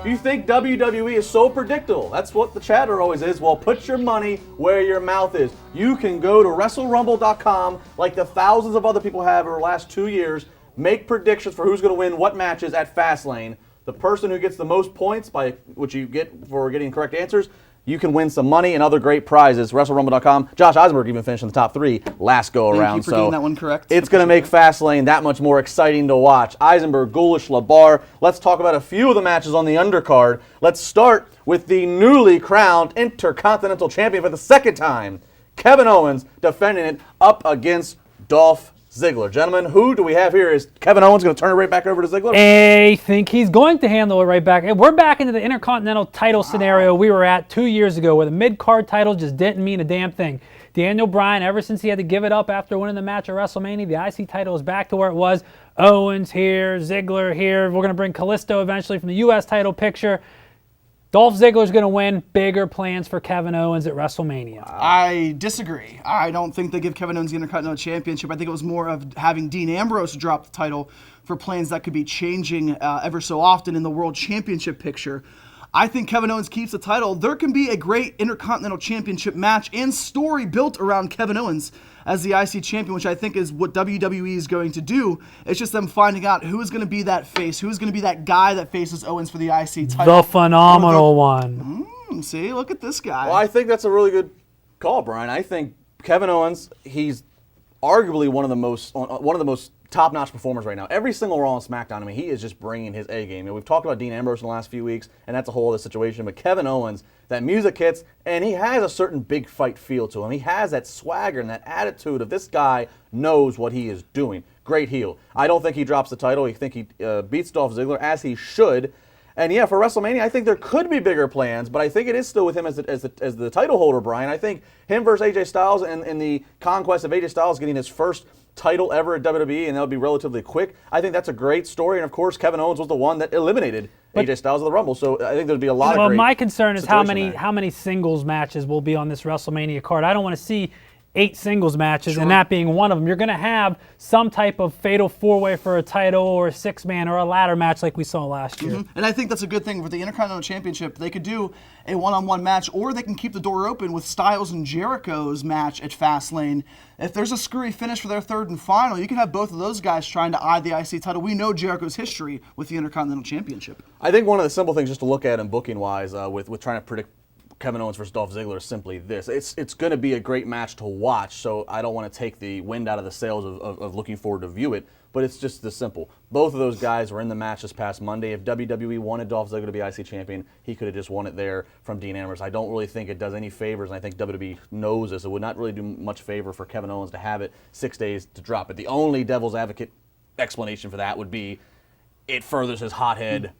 You think WWE is so predictable. That's what the chatter always is. Well, put your money where your mouth is. You can go to WrestleRumble.com like the thousands of other people have over the last 2 years, make predictions for who's going to win what matches at Fastlane. The person who gets the most points, by which you get for getting correct answers, you can win some money and other great prizes. WrestleRumble.com. Josh Eisenberg even finished in the top 3 last go around. Thank you for getting that one correct. It's going to make Fastlane that much more exciting to watch. Eisenberg, Ghoulish, Labar. Let's talk about a few of the matches on the undercard. Let's start with the newly crowned Intercontinental Champion for the second time, Kevin Owens, defending it up against Dolph Ziggler. Gentlemen, who do we have here? Is Kevin Owens going to turn it right back over to Ziggler? I think he's going to handle it right back. We're back into the Intercontinental title scenario we were at 2 years ago, where the mid-card title just didn't mean a damn thing. Daniel Bryan, ever since he had to give it up after winning the match at WrestleMania, the IC title is back to where it was. Owens here, Ziggler here. We're going to bring Kalisto eventually from the U.S. title picture. Dolph Ziggler's going to win. Bigger plans for Kevin Owens at WrestleMania. I disagree. I don't think they give Kevin Owens the Intercontinental Championship. I think it was more of having Dean Ambrose drop the title for plans that could be changing ever so often in the World Championship picture. I think Kevin Owens keeps the title. There can be a great Intercontinental Championship match and story built around Kevin Owens as the IC champion, which I think is what WWE is going to do. It's just them finding out who is going to be that face, who is going to be that guy that faces Owens for the IC title. The phenomenal one. See, look at this guy. Well, I think that's a really good call, Brian. I think Kevin Owens, he's arguably one of the most top-notch performers right now. Every single Raw and SmackDown, I mean, he is just bringing his A game. We've talked about Dean Ambrose in the last few weeks, and that's a whole other situation. But Kevin Owens, that music hits, and he has a certain big fight feel to him. He has that swagger and that attitude of this guy knows what he is doing. Great heel. I don't think he drops the title. I think he beats Dolph Ziggler, as he should. And yeah, for WrestleMania, I think there could be bigger plans, but I think it is still with him as the title holder, Brian. I think him versus AJ Styles and the conquest of AJ Styles getting his first title ever at WWE, and that'll be relatively quick. I think that's a great story, and of course, Kevin Owens was the one that eliminated AJ Styles of the Rumble, so I think there'd be a lot of great. Well, my concern is how there. many singles matches will be on this WrestleMania card. I don't want to see 8 singles matches, and that being one of them. You're going to have some type of fatal 4-way for a title or a 6-man or a ladder match like we saw last year. And I think that's a good thing. For the Intercontinental Championship, they could do a one-on-one match, or they can keep the door open with Styles and Jericho's match at Fastlane. If there's a screwy finish for their third and final, you can have both of those guys trying to eye the IC title. We know Jericho's history with the Intercontinental Championship. I think one of the simple things just to look at in booking-wise with trying to predict Kevin Owens versus Dolph Ziggler is simply this. It's going to be a great match to watch, so I don't want to take the wind out of the sails of looking forward to view it, but it's just this simple. Both of those guys were in the match this past Monday. If WWE wanted Dolph Ziggler to be IC champion, he could have just won it there from Dean Ambrose. I don't really think it does any favors, and I think WWE knows this. It would not really do much favor for Kevin Owens to have it 6 days to drop it. The only devil's advocate explanation for that would be it furthers his hotheaded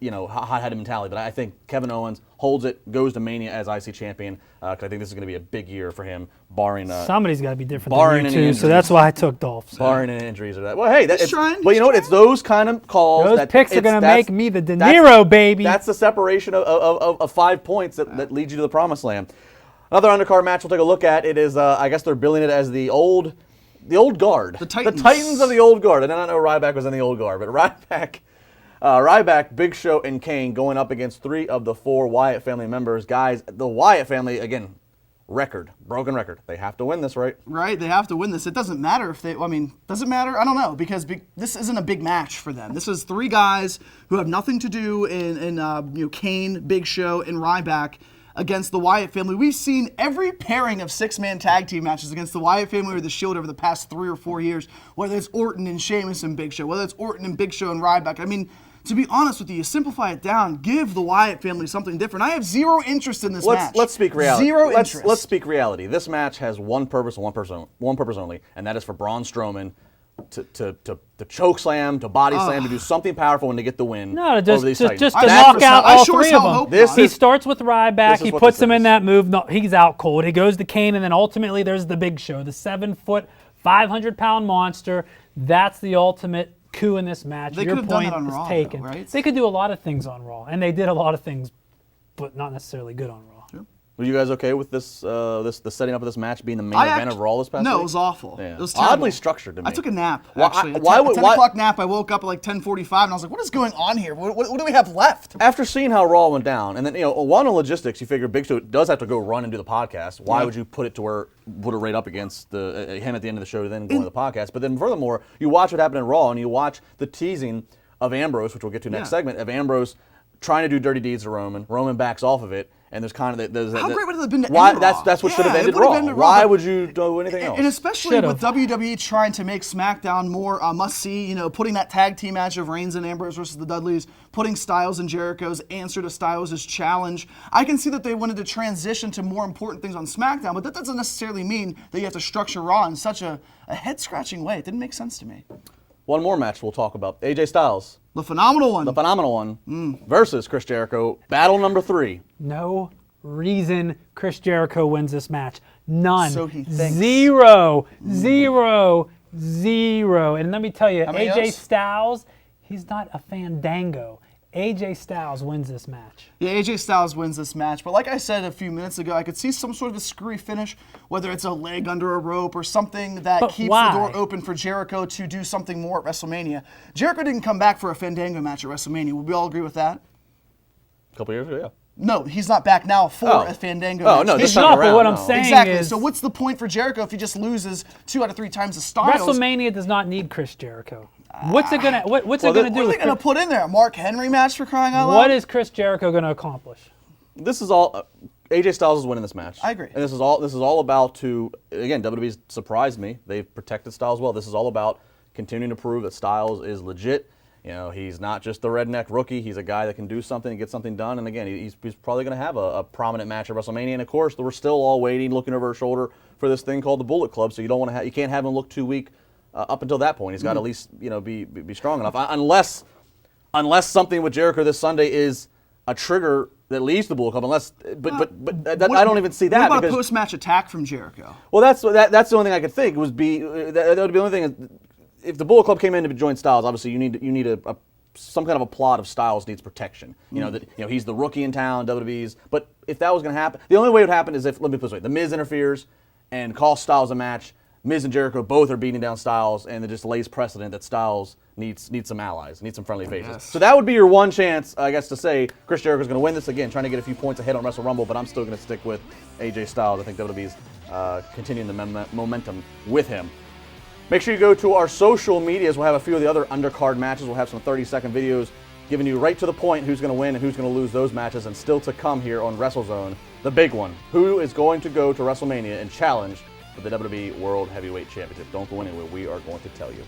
mentality. But I think Kevin Owens holds it, goes to Mania as IC champion, because I think this is going to be a big year for him, barring somebody's got to be different than you two, so that's why I took Dolph. Barring any injuries or that. Well, hey, He's trying. But you know what? It's those kind of calls. Those picks are going to make me the De Niro, baby. That's the separation of 5 points that leads you to the promised land. Another undercard match we'll take a look at. It is, I guess they're billing it as the old guard. The Titans. The Titans of the old guard. I did not know Ryback was in the old guard, but Ryback, Big Show, and Kane going up against 3 of the 4 Wyatt family members. Guys, the Wyatt family, again, broken record. They have to win this, right? Right, they have to win this. It doesn't matter if does it matter? I don't know, because this isn't a big match for them. This is 3 guys who have nothing to do in Kane, Big Show, and Ryback against the Wyatt family. We've seen every pairing of 6-man tag team matches against the Wyatt family or the Shield over the past 3 or 4 years, whether it's Orton and Sheamus and Big Show, whether it's Orton and Big Show and Ryback. I mean, to be honest with you simplify it down, give the Wyatt family something different. I have zero interest in this match. Let's speak reality. Zero interest. Let's speak reality. This match has one purpose and one purpose only, and that is for Braun Strowman to choke slam, to body slam, to do something powerful and to get the win. No, just to knock out all 3 of them. He starts with Ryback, he puts him in that move, he's out cold. He goes to Kane, and then ultimately there's the Big Show, the 7-foot, 500-pound monster. That's the ultimate coup in this match. Your point is taken. Though, right? They could do a lot of things on Raw, and they did a lot of things, but not necessarily good on Raw. Were you guys okay with this the setting up of this match being the main event of Raw this past week? No, it was awful. Yeah. It was terrible. Oddly structured to me. I took a nap, Why- actually. why a would- 10 why- o'clock nap. I woke up at like 10:45, and I was like, what is going on here? What do we have left? After seeing how Raw went down, and then, one on logistics, you figure Big Show does have to go run and do the podcast. Why would you put it to where put it right up against him at the end of the show to then go into the podcast? But then furthermore, you watch what happened in Raw, and you watch the teasing of Ambrose, which we'll get to next segment, of Ambrose trying to do dirty deeds to Roman. Roman backs off of it, and there's kind of How great would it have been to why end Raw? that's what should have Yeah, ended it would have Raw. ended Raw, Why but- would you do anything else? And especially Should've. with WWE trying to make SmackDown more must-see, putting that tag team match of Reigns and Ambrose versus the Dudleys, putting Styles and Jericho's answer to Styles' challenge. I can see that they wanted to transition to more important things on SmackDown, but that doesn't necessarily mean that you have to structure Raw in such a head-scratching way. It didn't make sense to me. One more match we'll talk about. AJ Styles, The phenomenal one. the phenomenal one, versus Chris Jericho. Battle number 3. No reason Chris Jericho wins this match. None. So he thinks. Zero. And let me tell you, many AJ else? Styles, he's not a Fandango. AJ Styles wins this match. Yeah, AJ Styles wins this match, but like I said a few minutes ago, I could see some sort of a screwy finish, whether it's a leg under a rope or something that But keeps why? the door open for Jericho to do something more at WrestleMania. Jericho didn't come back for a Fandango match at WrestleMania. Would we all agree with that? A couple years ago, yeah. No, he's not back now for Oh. a Fandango Oh, match. no, This this He's time not, but what around, I'm no. saying Exactly. is So what's the point for Jericho if he just loses 2 out of 3 times to Styles? WrestleMania does not need Chris Jericho. What's it gonna what's Well, it gonna then- do? What are with they going to put in there? A Mark Henry match for crying out loud? What is Chris Jericho gonna accomplish? This is all. AJ Styles is winning this match. I agree. And this is all about again, WWE's surprised me. They've protected Styles well. This is all about continuing to prove that Styles is legit. He's not just the redneck rookie. He's a guy that can do something and get something done. And again, he's probably going to have a prominent match at WrestleMania. And of course, we're still all waiting, looking over our shoulder for this thing called the Bullet Club. So you can't have him look too weak up until that point. He's got to at least be strong enough. Unless something with Jericho this Sunday is a trigger that leads to the Bullet Club. I don't even see that. What about a because- post-match attack from Jericho? well, that's the only thing I could think that would be the only thing. If the Bullet Club came in to join Styles, obviously you need some kind of a plot of Styles needs protection. He's the rookie in town, WWE's. But if that was going to happen, the only way it would happen is if, let me put it this way, the Miz interferes and costs Styles a match. Miz and Jericho both are beating down Styles, and it just lays precedent that Styles needs some allies, needs some friendly faces. Yes. So that would be your one chance, I guess, to say Chris Jericho's going to win this again, trying to get a few points ahead on Wrestle Rumble, but I'm still going to stick with AJ Styles. I think WWE's continuing the momentum with him. Make sure you go to our social medias. We'll have a few of the other undercard matches. We'll have some 30-second videos giving you right to the point who's going to win and who's going to lose those matches. And still to come here on WrestleZone, the big one. Who is going to go to WrestleMania and challenge for the WWE World Heavyweight Championship? Don't go anywhere. We are going to tell you.